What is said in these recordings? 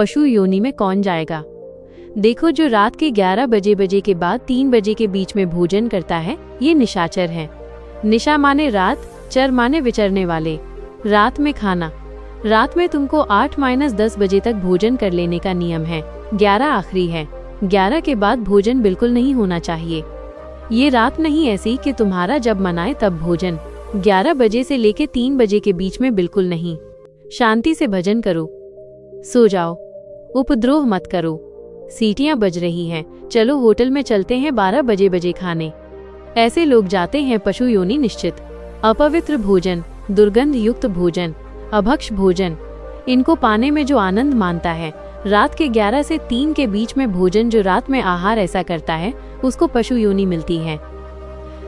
पशु योनि में कौन जाएगा। देखो, जो रात के 11 बजे के बाद 3 बजे के बीच में भोजन करता है, ये निशाचर है। निशा माने रात, चर माने विचरने वाले। रात में खाना, रात में तुमको 8-10 बजे तक भोजन कर लेने का नियम है। 11 आखिरी है। 11 के बाद भोजन बिल्कुल नहीं होना चाहिए। ये रात नहीं ऐसी कि तुम्हारा जब मन आए तब भोजन। 11 बजे से लेके 3 बजे के बीच में बिल्कुल नहीं। शांति से भजन करो, सो जाओ, उपद्रोह मत करो। सीटियां बज रही हैं, चलो होटल में चलते हैं 12 बजे खाने। ऐसे लोग जाते हैं पशु योनि निश्चित। अपवित्र भोजन, दुर्गंध युक्त भोजन, अभक्ष भोजन, इनको पाने में जो आनंद मानता है, रात के 11 से 3 के बीच में भोजन जो रात में आहार ऐसा करता है, उसको पशु योनि मिलती है।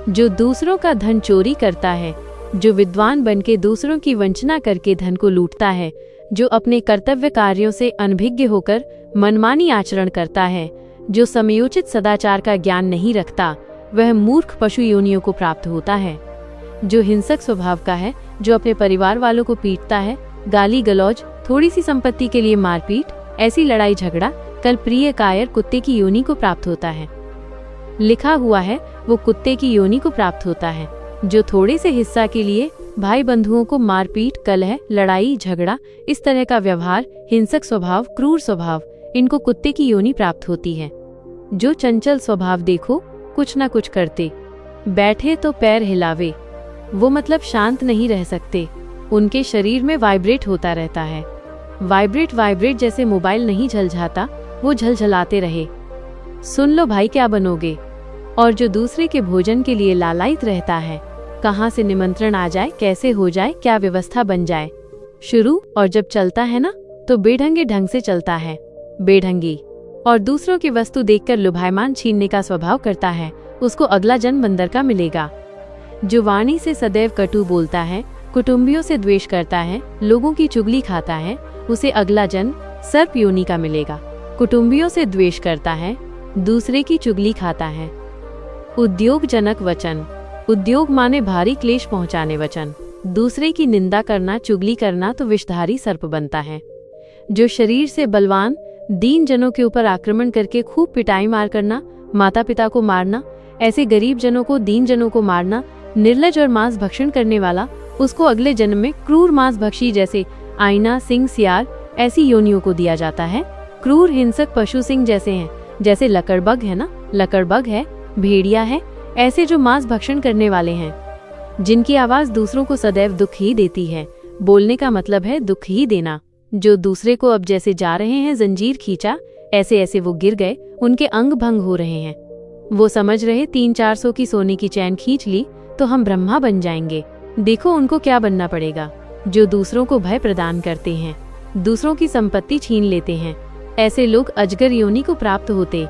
जो दूसरों का धन चोरी करता है, जो विद्वान बनके दूसरों की वंचना करके धन को लूटता है, जो अपने कर्तव्य कार्यों से अनभिज्ञ होकर मनमानी आचरण करता है, जो समयोचित सदाचार का ज्ञान नहीं रखता, वह मूर्ख पशु योनियों को प्राप्त होता है। जो हिंसक स्वभाव का है, जो अपने परिवार वालों को पीटता है, गाली गलौज, थोड़ी सी संपत्ति के लिए मारपीट, ऐसी लड़ाई झगड़ा, कल प्रिय कायर कुत्ते की योनि को प्राप्त होता है। लिखा हुआ है वो कुत्ते की योनि को प्राप्त होता है। जो थोड़े से हिस्सा के लिए भाई बंधुओं को मारपीट, कलह, लड़ाई झगड़ा, इस तरह का व्यवहार, हिंसक स्वभाव, क्रूर स्वभाव, इनको कुत्ते की योनि प्राप्त होती है। जो चंचल स्वभाव देखो, कुछ न कुछ करते, बैठे तो पैर हिलावे, वो मतलब शांत नहीं रह सकते। उनके शरीर में वाइब्रेट होता रहता है। वाइब्रेट जैसे मोबाइल नहीं झलझाता, वो झलझलाते रहे। सुन लो भाई, क्या बनोगे। और जो दूसरे के भोजन के लिए लालायित रहता है, कहाँ से निमंत्रण आ जाए, कैसे हो जाए, क्या व्यवस्था बन जाए, शुरू और जब चलता है ना, तो बेढंगे ढंग से चलता है, बेढंगी। और दूसरों की वस्तु देखकर लुभायमान छीनने का स्वभाव करता है, उसको अगला जन्म बंदर का मिलेगा। जो वाणी से सदैव कटु बोलता है, कुटुंबियों से द्वेष करता है, लोगों की चुगली खाता है, उसे अगला जन्म सर्प योनि का मिलेगा। कुटुंबियों से द्वेष करता है, दूसरे की चुगली खाता है। उद्योगजनक वचन, उद्योग माने भारी क्लेश पहुंचाने वचन। दूसरे की निंदा करना, चुगली करना तो विषधारी सर्प बनता है। जो शरीर से बलवान दीन जनों के ऊपर आक्रमण करके खूब पिटाई मार करना, माता पिता को मारना, ऐसे गरीब जनों को, दीन जनों को मारना, निर्लज और मांस भक्षण करने वाला, उसको अगले जन्म में क्रूर मांस भक्षी जैसे आईना, सिंह, सियार, ऐसी योनियों को दिया जाता है। क्रूर हिंसक पशु सिंह जैसे हैं, जैसे लकड़बग है ना, लकड़बग है, भेड़िया है, ऐसे जो मांस भक्षण करने वाले हैं, जिनकी आवाज दूसरों को सदैव दुख ही देती है। बोलने का मतलब है दुख ही देना। जो दूसरे को अब जैसे जा रहे हैं जंजीर खींचा, ऐसे ऐसे वो गिर गए, उनके अंग भंग हो रहे हैं। वो समझ रहे 300-400 की सोने की चैन खींच ली तो हम ब्रह्मा बन जाएंगे। देखो उनको क्या बनना पड़ेगा। जो दूसरों को भय प्रदान करते हैं, दूसरों की संपत्ति छीन लेते हैं, ऐसे लोग अजगर योनि को प्राप्त होते।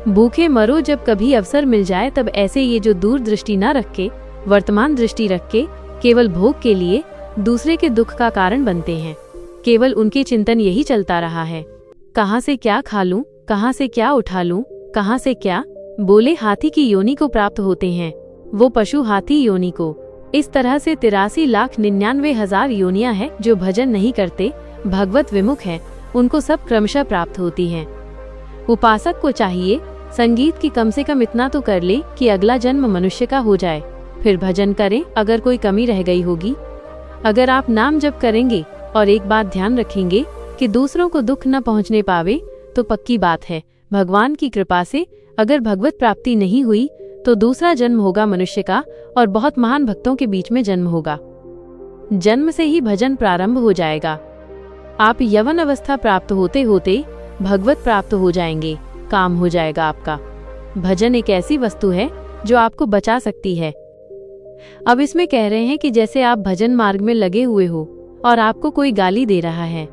भूखे मरो जब कभी अवसर मिल जाए तब ऐसे ये जो दूर दृष्टि न रख के, वर्तमान दृष्टि रख के, केवल भोग के लिए दूसरे के दुख का कारण बनते हैं। केवल उनके चिंतन यही चलता रहा है, कहाँ से क्या खा लूं, कहाँ से क्या उठा लूं, कहाँ से क्या। बोले हाथी की योनि को प्राप्त होते हैं, वो पशु हाथी योनि को। इस तरह से 83,99,000 योनियां हैं जो भजन नहीं करते, भगवत विमुख हैं, उनको सब क्रमशः प्राप्त होती हैं। उपासक को चाहिए संगीत की कम से कम इतना तो कर ले कि अगला जन्म मनुष्य का हो जाए, फिर भजन करें अगर कोई कमी रह गई होगी। अगर आप नाम जप करेंगे और एक बात ध्यान रखेंगे कि दूसरों को दुख न पहुंचने पावे, तो पक्की बात है भगवान की कृपा से अगर भगवत प्राप्ति नहीं हुई तो दूसरा जन्म होगा मनुष्य का, और बहुत महान भक्तों के बीच में जन्म होगा। जन्म से ही भजन प्रारंभ हो जाएगा। आप यवन अवस्था प्राप्त होते होते भगवत प्राप्त हो जाएंगे, काम हो जाएगा आपका। भजन एक ऐसी वस्तु है जो आपको बचा सकती है। अब इसमें कह रहे हैं कि जैसे आप भजन मार्ग में लगे हुए हो और आपको कोई गाली दे रहा है,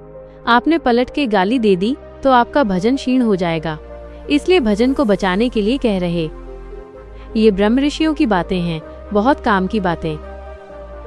आपने पलट के गाली दे दी तो आपका भजन क्षीण हो जाएगा। इसलिए भजन को बचाने के लिए कह रहे। ये ब्रह्म ऋषियों की बातें हैं, बहुत काम की बातें।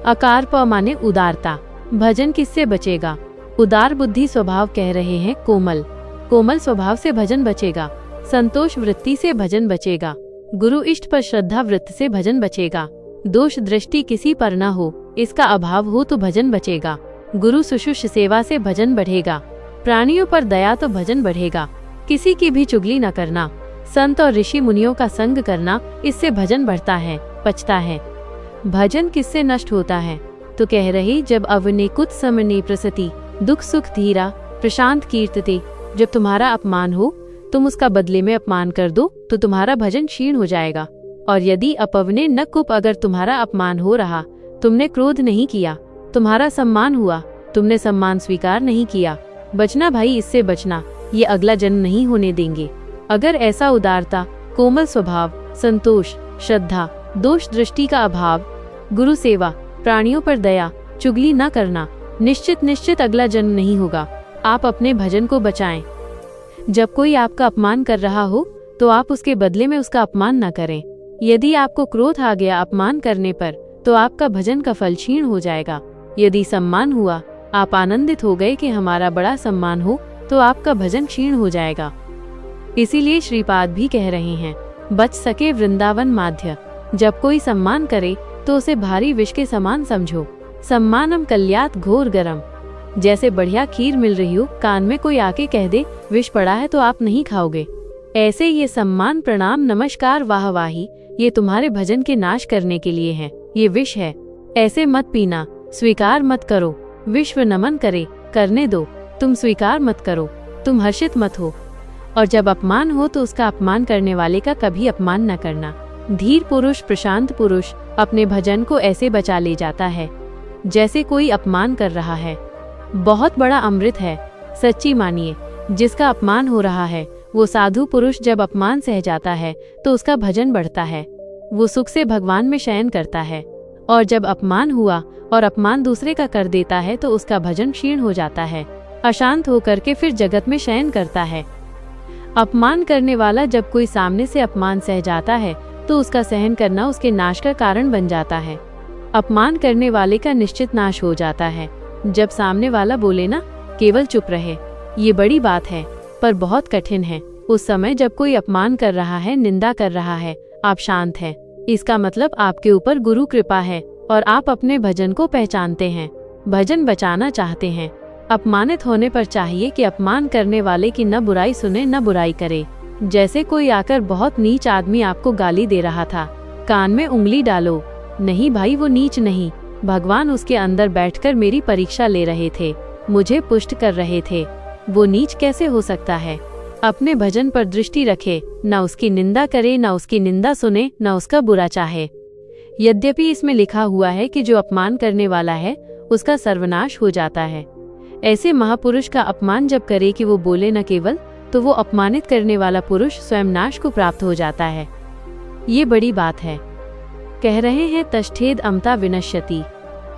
अकार प माने उदारता। भजन किससे बचेगा? उदार बुद्धि स्वभाव कह रहे हैं कोमल। कोमल स्वभाव से भजन बचेगा। संतोष वृत्ति से भजन बचेगा। गुरु इष्ट पर श्रद्धा वृत्ति से भजन बचेगा। दोष दृष्टि किसी पर न हो, इसका अभाव हो तो भजन बचेगा। गुरु सुशुष सेवा से भजन बढ़ेगा। प्राणियों पर दया तो भजन बढ़ेगा। किसी की भी चुगली न करना। संत और ऋषि मुनियों का संग करना, इससे भजन बढ़ता है, पचता है। भजन किससे नष्ट होता है? तो कह रही, जब अवने कुछ समने प्रसति, दुख सुख धीरा प्रशांत कीर्तते। जब तुम्हारा अपमान हो, तुम उसका बदले में अपमान कर दो तो तुम्हारा भजन क्षीण हो जाएगा। और यदि अपवने न कुप, अगर तुम्हारा अपमान हो रहा, तुमने क्रोध नहीं किया, तुम्हारा सम्मान हुआ, तुमने सम्मान स्वीकार नहीं किया, बचना भाई, इससे बचना, ये अगला जन्म नहीं होने देंगे। अगर ऐसा उदारता, कोमल स्वभाव, संतोष, श्रद्धा, दोष दृष्टि का अभाव, गुरु सेवा, प्राणियों पर दया, चुगली न करना, निश्चित अगला जन्म नहीं होगा। आप अपने भजन को बचाएं। जब कोई आपका अपमान कर रहा हो तो आप उसके बदले में उसका अपमान न करें। यदि आपको क्रोध आ गया अपमान करने पर, तो आपका भजन का फल क्षीण हो जाएगा। यदि सम्मान हुआ, आप आनंदित हो गए कि हमारा बड़ा सम्मान हो, तो आपका भजन क्षीण हो जाएगा। इसीलिए श्रीपाद भी कह रहे हैं, बच सके वृंदावन माध्य। जब कोई सम्मान करे तो उसे भारी विष के समान समझो। सम्मानम कल्यात घोर गरम। जैसे बढ़िया खीर मिल रही हो, कान में कोई आके कह दे विष पड़ा है तो आप नहीं खाओगे। ऐसे ये सम्मान, प्रणाम, नमस्कार, वाहवाही, ये तुम्हारे भजन के नाश करने के लिए है। ये विष है, ऐसे मत पीना, स्वीकार मत करो। विश्व नमन करे, करने दो, तुम स्वीकार मत करो, तुम हर्षित मत हो। और जब अपमान हो तो उसका अपमान करने वाले का कभी अपमान न करना। धीर पुरुष, प्रशांत पुरुष अपने भजन को ऐसे बचा ले जाता है जैसे कोई अपमान कर रहा है। बहुत बड़ा अमृत है, सच्ची मानिए। जिसका अपमान हो रहा है, वो साधु पुरुष जब अपमान सह जाता है तो उसका भजन बढ़ता है। वो सुख से भगवान में शयन करता है। और जब अपमान हुआ और अपमान दूसरे का कर देता है तो उसका भजन क्षीण हो जाता है। अशांत होकर के फिर जगत में शयन करता है। अपमान करने वाला जब कोई सामने से अपमान सह जाता है तो उसका सहन करना उसके नाश का कारण बन जाता है। अपमान करने वाले का निश्चित नाश हो जाता है। जब सामने वाला बोले ना, केवल चुप रहे, ये बड़ी बात है पर बहुत कठिन है। उस समय जब कोई अपमान कर रहा है, निंदा कर रहा है, आप शांत हैं, इसका मतलब आपके ऊपर गुरु कृपा है और आप अपने भजन को पहचानते हैं, भजन बचाना चाहते हैं। अपमानित होने पर चाहिए कि अपमान करने वाले की न बुराई सुने न बुराई करे। जैसे कोई आकर बहुत नीच आदमी आपको गाली दे रहा था, कान में उंगली डालो, नहीं भाई वो नीच नहीं, भगवान उसके अंदर बैठकर मेरी परीक्षा ले रहे थे, मुझे पुष्ट कर रहे थे, वो नीच कैसे हो सकता है। अपने भजन पर दृष्टि रखे, न उसकी निंदा करे, न उसकी निंदा सुने, न उसका बुरा चाहे। यद्यपि इसमें लिखा हुआ है कि जो अपमान करने वाला है उसका सर्वनाश हो जाता है। ऐसे महापुरुष का अपमान जब करे कि वो बोले न केवल, तो वो अपमानित करने वाला पुरुष स्वयं नाश को प्राप्त हो जाता है। ये बड़ी बात है। कह रहे हैं तष्ठेद अमता विनश्यति।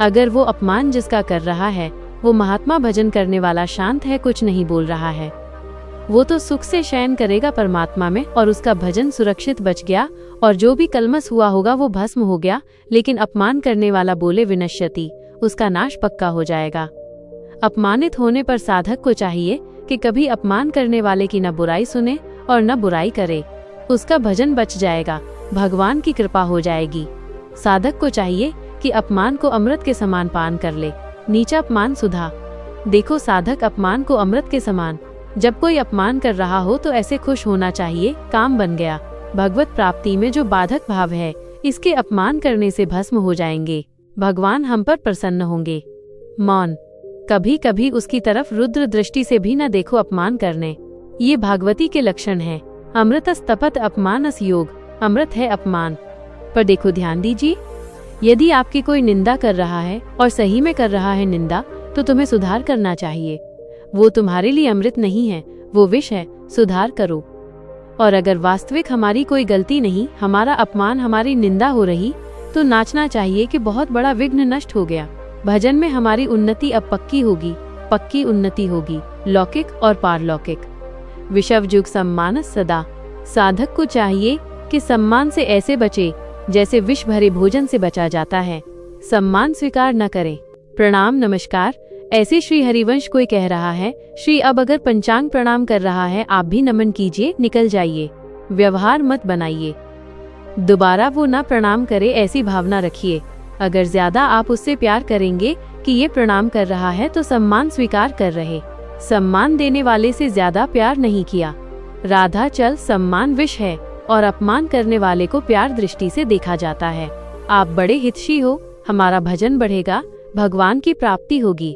अगर वो अपमान जिसका कर रहा है वो महात्मा भजन करने वाला शांत है, कुछ नहीं बोल रहा है, वो तो सुख से शयन करेगा परमात्मा में और उसका भजन सुरक्षित बच गया और जो भी कलमस हुआ होगा वो भस्म हो गया। लेकिन अपमान करने वाला बोले विनश्यति, उसका नाश पक्का हो जाएगा। अपमानित होने पर साधक को चाहिए कि कभी अपमान करने वाले की न बुराई सुने और न बुराई करे, उसका भजन बच जाएगा, भगवान की कृपा हो जाएगी। साधक को चाहिए कि अपमान को अमृत के समान पान कर ले, नीचा अपमान सुधा। देखो साधक अपमान को अमृत के समान, जब कोई अपमान कर रहा हो तो ऐसे खुश होना चाहिए, काम बन गया। भगवत प्राप्ति में जो बाधक भाव है, इसके अपमान करने से भस्म हो जाएंगे, भगवान हम पर प्रसन्न होंगे। मौन, कभी कभी उसकी तरफ रुद्र दृष्टि से भी न देखो अपमान करने, ये भागवती के लक्षण है। अमृतस्तपत अपमानस योग, अमृत है अपमान। पर देखो ध्यान दीजिए, यदि आपकी कोई निंदा कर रहा है और सही में कर रहा है निंदा, तो तुम्हें सुधार करना चाहिए। वो तुम्हारे लिए अमृत नहीं है, वो विष है, सुधार करो। और अगर वास्तविक हमारी कोई गलती नहीं, हमारा अपमान, हमारी निंदा हो रही, तो नाचना चाहिए कि बहुत बड़ा विघ्न नष्ट हो गया। भजन में हमारी उन्नति अब पक्की होगी, पक्की उन्नति होगी, लौकिक और पारलौकिक। विषव युग सम्मान सदा। साधक को चाहिए कि सम्मान से ऐसे बचे जैसे विष भरे भोजन से बचा जाता है। सम्मान स्वीकार न करें। प्रणाम नमस्कार, ऐसे श्री हरिवंश कोई कह रहा है, श्री अब अगर पंचांग प्रणाम कर रहा है आप भी नमन कीजिए, निकल जाइए, व्यवहार मत बनाइए। दोबारा वो ना प्रणाम करे ऐसी भावना रखिए। अगर ज्यादा आप उससे प्यार करेंगे कि ये प्रणाम कर रहा है तो सम्मान स्वीकार कर रहे। सम्मान देने वाले से ज्यादा प्यार नहीं किया। राधा चल सम्मान विष है और अपमान करने वाले को प्यार दृष्टि से देखा जाता है। आप बड़े हितशी हो, हमारा भजन बढ़ेगा, भगवान की प्राप्ति होगी।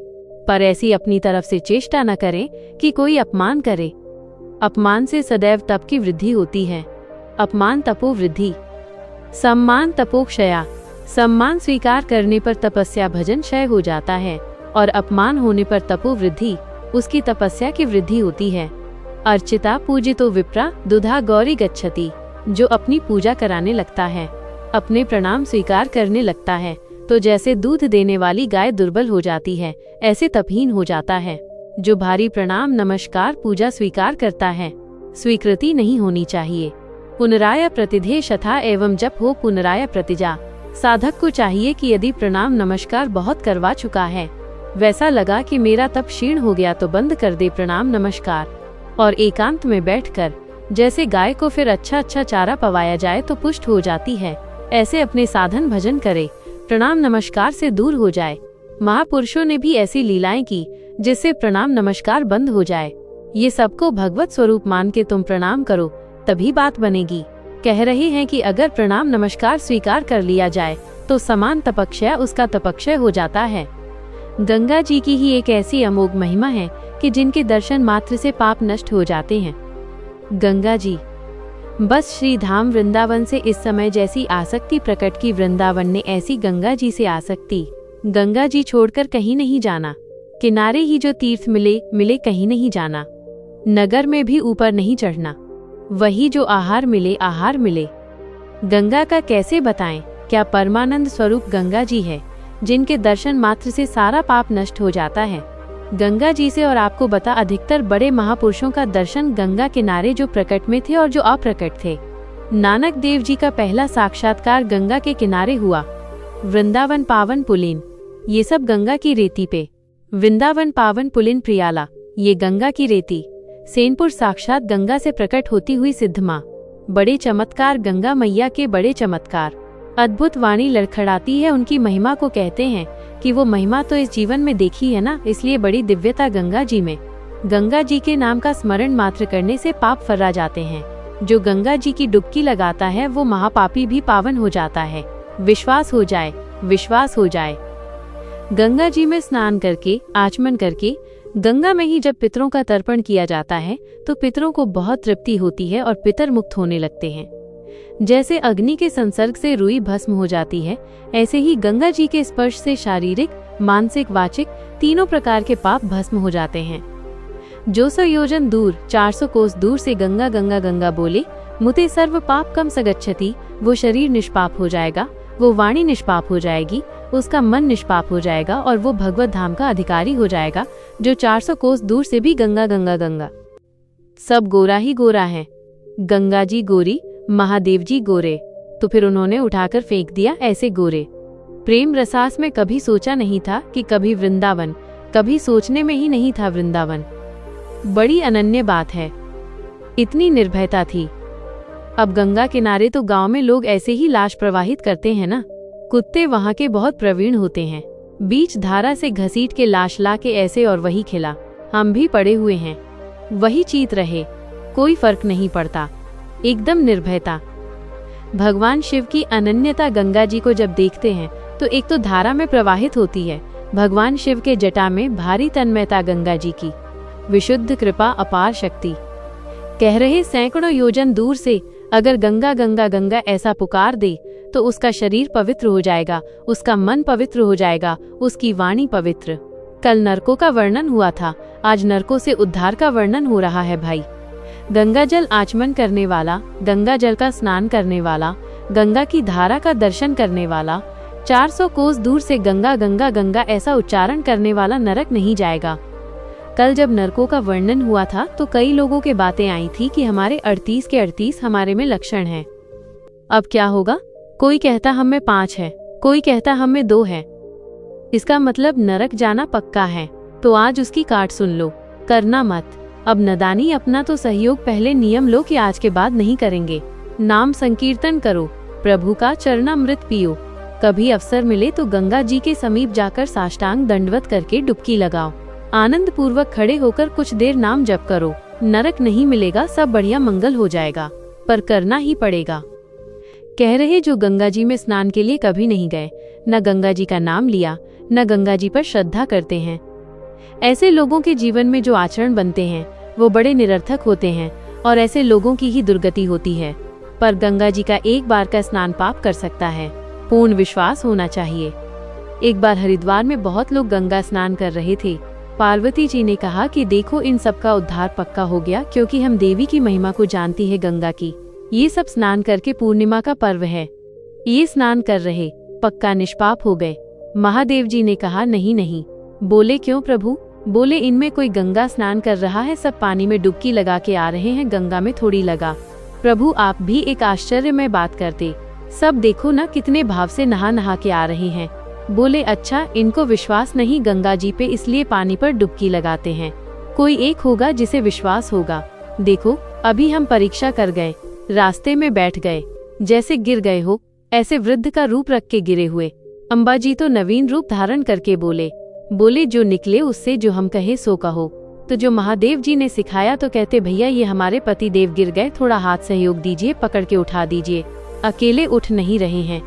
पर ऐसी अपनी तरफ से चेष्टा न करें कि कोई अपमान करे। अपमान से सदैव तप की वृद्धि होती है। अपमान तपो वृद्धि, सम्मान तपोक्षया। सम्मान स्वीकार करने पर तपस्या भजन क्षय हो जाता है और अपमान होने पर तपो वृद्धि, उसकी तपस्या की वृद्धि होती है। अर्चिता पूजितो विप्रा दुधा गौरी गच्छति। जो अपनी पूजा कराने लगता है, अपने प्रणाम स्वीकार करने लगता है, तो जैसे दूध देने वाली गाय दुर्बल हो जाती है, ऐसे तपहीन हो जाता है। जो भारी प्रणाम नमस्कार पूजा स्वीकार करता है, स्वीकृति नहीं होनी चाहिए। पुनराय प्रतिधे शथा एवं जप हो पुनराय प्रतिजा। साधक को चाहिए कि यदि प्रणाम नमस्कार बहुत करवा चुका है, वैसा लगा कि मेरा तप क्षीण हो गया, तो बंद कर दे प्रणाम नमस्कार और एकांत में बैठकर जैसे गाय को फिर अच्छा चारा पवाया जाए तो पुष्ट हो जाती है, ऐसे अपने साधन भजन करे, प्रणाम नमस्कार से दूर हो जाए। महापुरुषों ने भी ऐसी लीलाएं की जिससे प्रणाम नमस्कार बंद हो जाए। ये सबको भगवत स्वरूप मान के तुम प्रणाम करो, तभी बात बनेगी। कह रहे हैं कि अगर प्रणाम नमस्कार स्वीकार कर लिया जाए तो समान तपक्षय उसका तपक्षय हो जाता है। गंगा जी की ही एक ऐसी अमोघ महिमा है कि जिनके दर्शन मात्र से पाप नष्ट हो जाते हैं। गंगा जी, बस श्री धाम वृंदावन से इस समय जैसी आसक्ति प्रकट की, वृंदावन ने ऐसी गंगा जी से आसक्ति। गंगा जी छोड़कर कहीं नहीं जाना, किनारे ही जो तीर्थ मिले कहीं नहीं जाना, नगर में भी ऊपर नहीं चढ़ना, वही जो आहार मिले। गंगा का कैसे बताएं, क्या परमानंद स्वरूप गंगा जी है, जिनके दर्शन मात्र से सारा पाप नष्ट हो जाता है। गंगा जी से और आपको बता, अधिकतर बड़े महापुरुषों का दर्शन गंगा किनारे जो प्रकट में थे और जो अप्रकट थे। नानक देव जी का पहला साक्षात्कार गंगा के किनारे हुआ। वृंदावन पावन पुलिन, ये सब गंगा की रेती पे। वृंदावन पावन पुलिन प्रियाला, ये गंगा की रेती। सेनपुर साक्षात गंगा से प्रकट होती हुई सिद्ध माँ। बड़े चमत्कार गंगा मैया के, बड़े चमत्कार। अद्भुत वाणी लड़खड़ाती है उनकी महिमा को, कहते हैं कि वो महिमा तो इस जीवन में देखी है ना, इसलिए बड़ी दिव्यता गंगा जी में। गंगा जी के नाम का स्मरण मात्र करने से पाप फर्रा जाते हैं। जो गंगा जी की डुबकी लगाता है वो महापापी भी पावन हो जाता है। विश्वास हो जाए। गंगा जी में स्नान करके, आचमन करके, गंगा में ही जब पितरों का तर्पण किया जाता है तो पितरों को बहुत तृप्ति होती है और पितर मुक्त होने लगते हैं। जैसे अग्नि के संसर्ग से रुई भस्म हो जाती है, ऐसे ही गंगा जी के स्पर्श से शारीरिक, मानसिक, वाचिक तीनों प्रकार के पाप भस्म हो जाते हैं। जो 100 योजन दूर, 400 कोस दूर से गंगा गंगा गंगा बोले, मुते सर्व पाप कम सगच्छति, वो शरीर निष्पाप हो जाएगा, वो वाणी निष्पाप हो जाएगी, उसका मन निष्पाप हो जाएगा और वो भगवत धाम का अधिकारी हो जाएगा। जो 400 कोस दूर से भी गंगा गंगा गंगा, सब गोरा ही गोरा है। गंगा जी गोरी, महादेव जी गोरे, तो फिर उन्होंने उठाकर फेंक दिया ऐसे गोरे। प्रेम रसास में कभी सोचा नहीं था कि कभी वृंदावन, कभी सोचने में ही नहीं था वृंदावन। बड़ी अनन्य बात है, इतनी निर्भयता थी। अब गंगा किनारे तो गांव में लोग ऐसे ही लाश प्रवाहित करते हैं ना। कुत्ते वहां के बहुत प्रवीण होते हैं, बीच धारा से घसीट के लाश ला के ऐसे और वही खिला। हम भी पड़े हुए हैं, वही चीत रहे, कोई फर्क नहीं पड़ता, एकदम निर्भयता। भगवान शिव की अनन्यता गंगा जी को जब देखते हैं तो एक तो धारा में प्रवाहित होती है, भगवान शिव के जटा में भारी तन्मयता गंगा जी की, विशुद्ध कृपा, अपार शक्ति। कह रहे सैकड़ों योजन दूर से अगर गंगा गंगा गंगा ऐसा पुकार दे तो उसका शरीर पवित्र हो जाएगा, उसका मन पवित्र हो जाएगा, उसकी वाणी पवित्र। कल नरकों का वर्णन हुआ था, आज नरकों से उद्धार का वर्णन हो रहा है भाई। गंगा जल आचमन करने वाला, गंगा जल का स्नान करने वाला, गंगा की धारा का दर्शन करने वाला, 400 कोस दूर से गंगा गंगा गंगा ऐसा उच्चारण करने वाला नरक नहीं जाएगा। कल जब नरकों का वर्णन हुआ था तो कई लोगों के बातें आई थी कि हमारे 38 के 38 हमारे में लक्षण हैं। अब क्या होगा? कोई कहता हम में 5 है, कोई कहता हम में 2 है। इसका मतलब नरक जाना पक्का है, तो आज उसकी काट सुन लो, करना मत। अब नदानी अपना तो सहयोग पहले नियम लो कि आज के बाद नहीं करेंगे। नाम संकीर्तन करो, प्रभु का चरणामृत पियो। कभी अवसर मिले तो गंगा जी के समीप जाकर साष्टांग दंडवत करके डुबकी लगाओ। आनंद पूर्वक खड़े होकर कुछ देर नाम जप करो, नरक नहीं मिलेगा, सब बढ़िया मंगल हो जाएगा, पर करना ही पड़ेगा। कह रहे जो गंगा जी में स्नान के लिए कभी नहीं गए, न गंगा जी का नाम लिया, न गंगा जी पर श्रद्धा करते हैं, ऐसे लोगों के जीवन में जो आचरण बनते हैं वो बड़े निरर्थक होते हैं और ऐसे लोगों की ही दुर्गति होती है। पर गंगा जी का एक बार का स्नान पाप कर सकता है, पूर्ण विश्वास होना चाहिए। एक बार हरिद्वार में बहुत लोग गंगा स्नान कर रहे थे। पार्वती जी ने कहा कि देखो इन सब का उद्धार पक्का हो गया, क्योंकि हम देवी की महिमा को जानती है गंगा की। ये सब स्नान करके पूर्णिमा का पर्व है, ये स्नान कर रहे पक्का निष्पाप हो गए। महादेव जी ने कहा नहीं नहीं। बोले क्यों प्रभु? बोले इनमें कोई गंगा स्नान कर रहा है, सब पानी में डुबकी लगा के आ रहे हैं, गंगा में थोड़ी लगा। प्रभु आप भी एक आश्चर्यमय बात करते, सब देखो ना कितने भाव से नहा नहा के आ रहे हैं। बोले अच्छा, इनको विश्वास नहीं गंगा जी पे, इसलिए पानी पर डुबकी लगाते हैं। कोई एक होगा जिसे विश्वास होगा। देखो अभी हम परीक्षा कर गए, रास्ते में बैठ गए, जैसे गिर गए हो ऐसे वृद्ध का रूप रख के गिरे हुए। अंबाजी तो नवीन रूप धारण करके बोले जो निकले उससे जो हम कहे सो कहो। तो जो महादेव जी ने सिखाया तो कहते भैया ये हमारे पति देव गिर गए, थोड़ा हाथ सहयोग दीजिए, पकड़ के उठा दीजिए, अकेले उठ नहीं रहे हैं,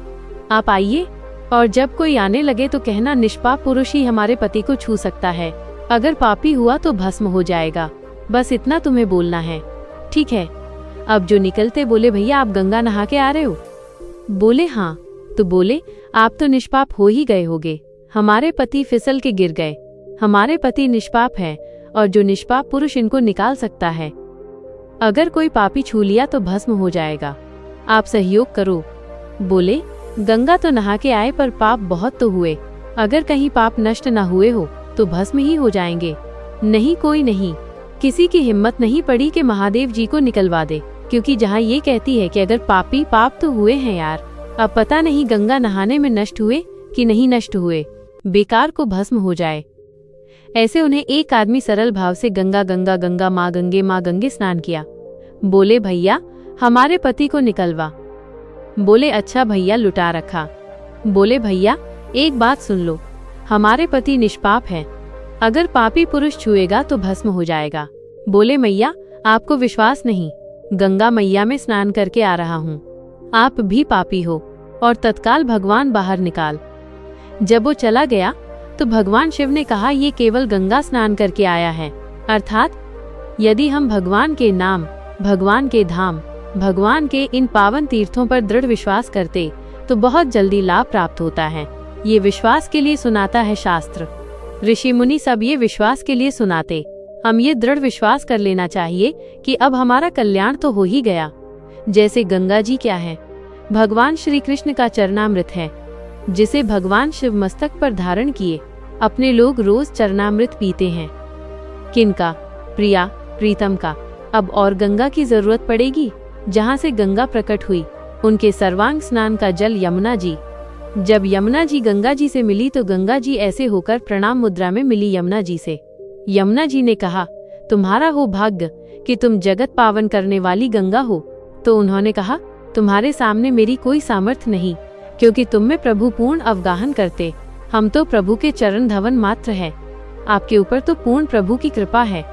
आप आइए। और जब कोई आने लगे तो कहना निष्पाप पुरुष ही हमारे पति को छू सकता है, अगर पापी हुआ तो भस्म हो जाएगा, बस इतना तुम्हें बोलना है, ठीक है। अब जो निकलते बोले भैया आप गंगा नहा के आ रहे हो? बोले हाँ। तो बोले आप तो निष्पाप हो ही गए होगे, हमारे पति फिसल के गिर गए, हमारे पति निष्पाप है और जो निष्पाप पुरुष इनको निकाल सकता है, अगर कोई पापी छू लिया तो भस्म हो जाएगा, आप सहयोग करो। बोले गंगा तो नहा के आए पर पाप बहुत तो हुए, अगर कहीं पाप नष्ट न हुए हो तो भस्म ही हो जाएंगे। नहीं कोई नहीं, किसी की हिम्मत नहीं पड़ी कि महादेव जी को निकलवा दे, क्योंकि जहाँ ये कहती है कि अगर पापी पाप तो हुए हैं यार, अब पता नहीं गंगा नहाने में नष्ट हुए कि नहीं नष्ट हुए, बेकार को भस्म हो जाए। ऐसे उन्हें एक आदमी सरल भाव से गंगा गंगा गंगा माँ गंगे स्नान किया। बोले भैया हमारे पति को निकलवा। बोले अच्छा भैया लुटा रखा। बोले भैया एक बात सुन लो, हमारे पति निष्पाप है, अगर पापी पुरुष छुएगा तो भस्म हो जाएगा। बोले मैया आपको विश्वास नहीं, गंगा मैया में स्नान करके आ रहा हूँ, आप भी पापी हो। और तत्काल भगवान बाहर निकाल। जब वो चला गया तो भगवान शिव ने कहा ये केवल गंगा स्नान करके आया है, अर्थात यदि हम भगवान के नाम, भगवान के धाम, भगवान के इन पावन तीर्थों पर दृढ़ विश्वास करते तो बहुत जल्दी लाभ प्राप्त होता है। ये विश्वास के लिए सुनाता है शास्त्र, ऋषि मुनि सब ये विश्वास के लिए सुनाते। हम ये दृढ़ विश्वास कर लेना चाहिए कि अब हमारा कल्याण तो हो ही गया। जैसे गंगा जी क्या है? भगवान श्री कृष्ण का चरणामृत है, जिसे भगवान शिव मस्तक पर धारण किए अपने लोग रोज चरणामृत पीते हैं। किनका? प्रिया प्रीतम का। अब और गंगा की जरूरत पड़ेगी? जहाँ से गंगा प्रकट हुई उनके सर्वांग स्नान का जल यमुना जी। जब यमुना जी गंगा जी से मिली तो गंगा जी ऐसे होकर प्रणाम मुद्रा में मिली यमुना जी से। यमुना जी ने कहा तुम्हारा हो भाग्य कि तुम जगत पावन करने वाली गंगा हो। तो उन्होंने कहा तुम्हारे सामने मेरी कोई सामर्थ्य नहीं, क्योंकि तुम में प्रभु पूर्ण अवगाहन करते, हम तो प्रभु के चरण धवन मात्र है, आपके ऊपर तो पूर्ण प्रभु की कृपा है।